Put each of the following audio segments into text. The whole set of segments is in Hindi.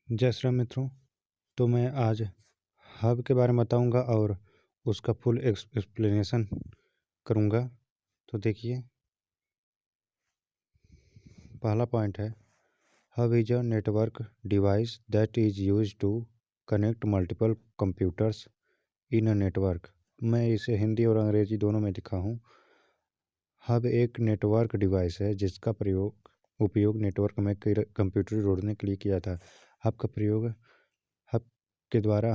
जय श्री राम मित्रों। तो मैं आज हब के बारे में बताऊंगा और उसका फुल एक्सप्लेनेशन करूंगा। तो देखिए, पहला पॉइंट है, hub is a network device that is use to connect multiple computers in a network. मैं इसे हिंदी और अंग्रेजी दोनों में लिखा हूँ। हब एक नेटवर्क डिवाइस है जिसका उपयोग नेटवर्क में कई कंप्यूटर जोड़ने के लिए किया था। हब का प्रयोग हब के द्वारा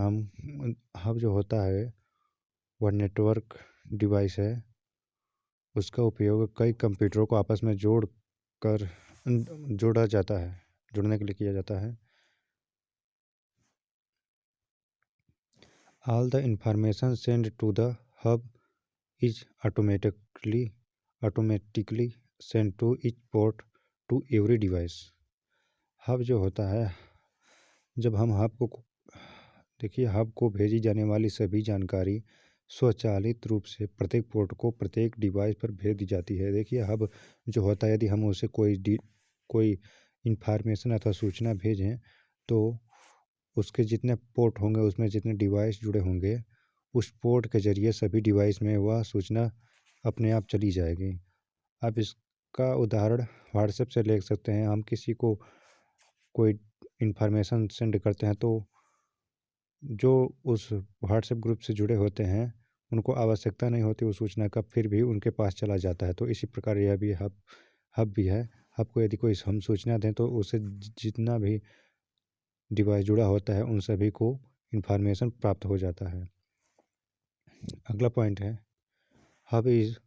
हब जो होता है वह नेटवर्क डिवाइस है, उसका उपयोग कई कंप्यूटरों को आपस में जोड़ने के लिए किया जाता है। All the information send to the hub is automatically send to each port to every device. Hub जो होता है, जब हम हब को भेजी जाने वाली सभी जानकारी स्वचालित रूप से प्रत्येक पोर्ट को प्रत्येक डिवाइस पर भेज दी जाती है। देखिए, हब जो होता है, यदि हम उसे कोई इंफॉर्मेशन अथवा सूचना भेजें तो उसके जितने पोर्ट होंगे, उसमें जितने डिवाइस जुड़े होंगे, उस पोर्ट के जरिए सभी डिवाइस में वह सूचना अपने आप चली जाएगी। अब इसका उदाहरण व्हाट्सएप से ले सकते हैं। हम किसी को कोई इंफॉर्मेशन सेंड करते हैं तो जो उस व्हाट्सएप ग्रुप से जुड़े होते हैं उनको आवश्यकता नहीं होती उस सूचना का, फिर भी उनके पास चला जाता है। तो इसी प्रकार यह भी हब भी है। हब को यदि कोई हम सूचना दें तो उसे जितना भी डिवाइस जुड़ा होता है उन सभी को इंफॉर्मेशन प्राप्त हो जाता है। अगला पॉइंट है, hub is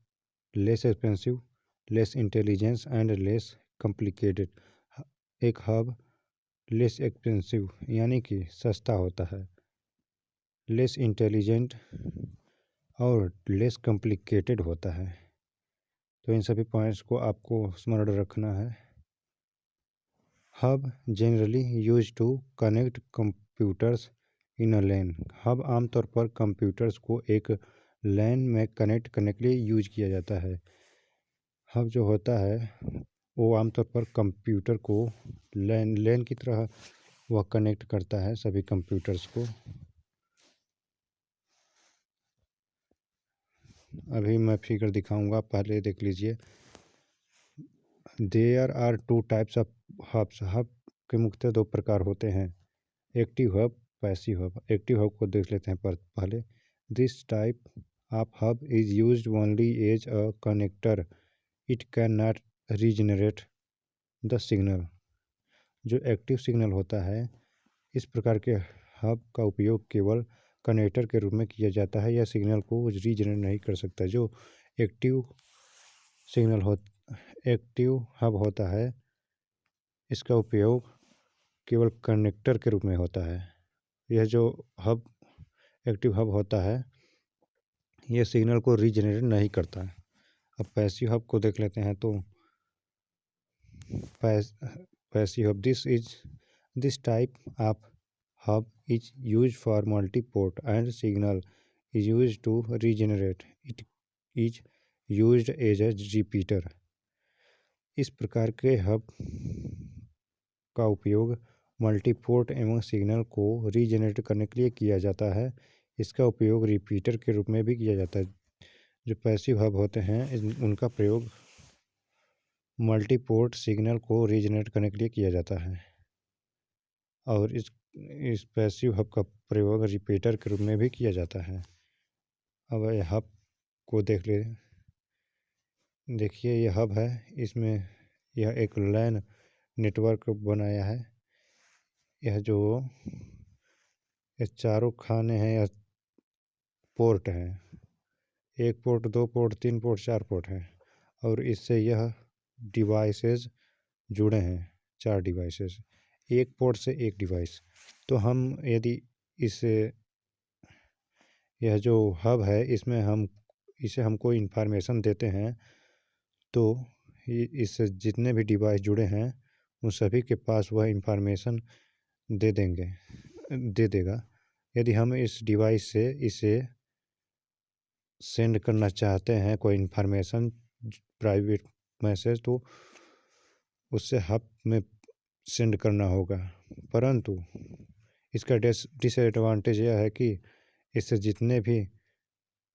less expensive, less intelligence and less complicated. एक हब लेस एक्सपेंसिव यानी कि सस्ता होता है, लेस इंटेलिजेंट और लेस कॉम्प्लिकेटेड होता है। तो इन सभी पॉइंट्स को आपको स्मरण रखना है। Hub generally use to connect computers in a LAN. Hub आमतौर पर कंप्यूटर्स को एक लैन में कनेक्ट करने के लिए यूज किया जाता है। हब जो होता है वो आमतौर पर कंप्यूटर को लैन की तरह वह कनेक्ट करता है सभी कंप्यूटर्स को। अभी मैं फिगर दिखाऊंगा, पहले देख लीजिए। There are two types of hubs. Hub के मुख्यतः दो प्रकार होते हैं, active hub, passive hub. Active hub को देख लेते हैं पहले। This type of hub is used only as a connector, it can not regenerate the signal. जो एक्टिव सिग्नल होता है, इस प्रकार के हब का उपयोग केवल कनेक्टर के रूप में किया जाता है, यह सिग्नल को रीजनरेट नहीं कर सकता। जो एक्टिव एक्टिव हब होता है, इसका उपयोग केवल कनेक्टर के रूप में होता है। यह जो एक्टिव हब होता है, यह सिग्नल को रीजनरेट नहीं करता। अब पैसिव हब को देख लेते हैं। तो passive hub, this type of hub is used for multi-port and signal is used to regenerate. It is used as a repeater. इस प्रकार के हब का उपयोग मल्टीपोर्ट एवं सिग्नल को रीजनरेट करने के लिए किया जाता है। इसका उपयोग रिपीटर के रूप में भी किया जाता है। जो पैसिव हब होते हैं उनका प्रयोग मल्टीपोर्ट सिग्नल को रीजनरेट करने के लिए किया जाता है, और इस पैसिव हब का प्रयोग रिपीटर के रूप में भी किया जाता है। अब यह हब को देखिए, यह हब है, इसमें यह एक लैन नेटवर्क बनाया है। यह जो ये चारों खाने हैं या पोर्ट हैं, एक पोर्ट, दो पोर्ट, तीन पोर्ट, चार पोर्ट हैं, और इससे यह डिवाइसेस जुड़े हैं, चार डिवाइसेस, एक पोर्ट से एक डिवाइस। तो हम यदि यह जो हब है इसमें इसे हमको इंफॉर्मेशन देते हैं तो इससे जितने भी डिवाइस जुड़े हैं उन सभी के पास वह इंफॉर्मेशन दे देगा। यदि हम इस डिवाइस से इसे सेंड करना चाहते हैं कोई इंफॉर्मेशन, प्राइवेट मैसेज, तो उससे हब में सेंड करना होगा। परंतु इसका डिसएडवांटेज यह है कि इससे जितने भी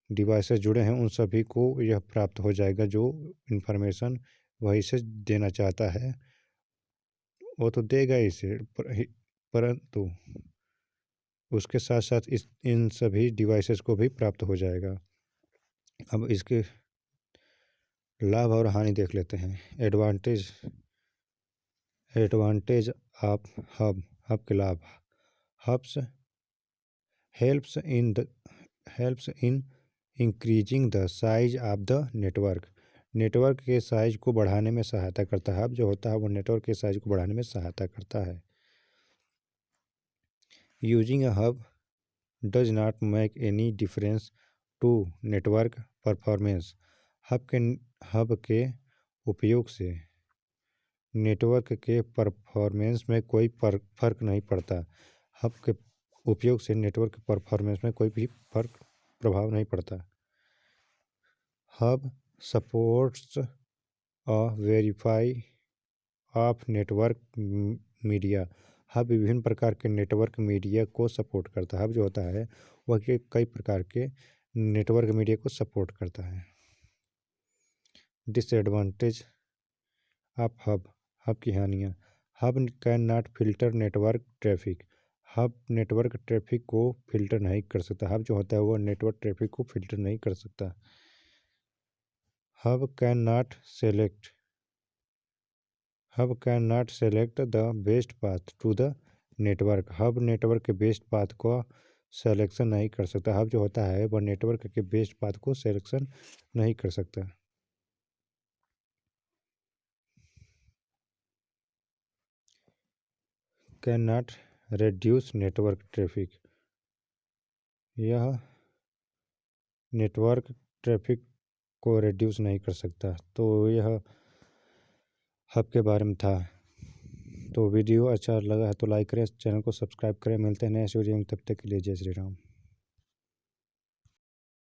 डिवाइसेस जुड़े हैं उन सभी को यह प्राप्त हो जाएगा, जो इन्फॉर्मेशन वही से देना चाहता है वो तो देगा ही इसे, परंतु उसके साथ साथ इन सभी डिवाइसेस को भी प्राप्त हो जाएगा। अब इसके लाभ और हानि देख लेते हैं। एडवांटेज ऑफ हब के लाभ। Hubs helps in increasing the size of the network. Network के साइज को बढ़ाने में सहायता करता है। हब जो होता है वो नेटवर्क के साइज को बढ़ाने में सहायता करता है। Using a hub does not make any difference to network performance. Hub के उपयोग से नेटवर्क के परफॉर्मेंस में कोई फर्क नहीं पड़ता। हब के उपयोग से नेटवर्क के परफॉर्मेंस में कोई भी प्रभाव नहीं पड़ता। Hub supports a verify of network media. Hub विभिन्न प्रकार के नेटवर्क मीडिया को सपोर्ट करता है। हब जो होता है वह कई प्रकार के नेटवर्क मीडिया को सपोर्ट करता है। डिसएडवांटेज ऑफ हब की हानियाँ। Hub can not filter network traffic. Hub network traffic को फिल्टर नहीं कर सकता। हब जो होता है वह नेटवर्क ट्रैफिक को फिल्टर नहीं कर सकता। Hub can not select the best path to the network. Hub network के बेस्ट पाथ को सेलेक्शन नहीं कर सकता। हब जो होता है वह नेटवर्क के बेस्ट पाथ को सेलेक्शन नहीं कर सकता। Can not reduce network traffic. यह नेटवर्क ट्रैफिक को रिड्यूस नहीं कर सकता। तो यह हब के बारे में था। तो वीडियो अच्छा लगा है तो लाइक करें, चैनल को सब्सक्राइब करें। मिलते हैं नए वीडियो में, तब तक के लिए जय श्री राम।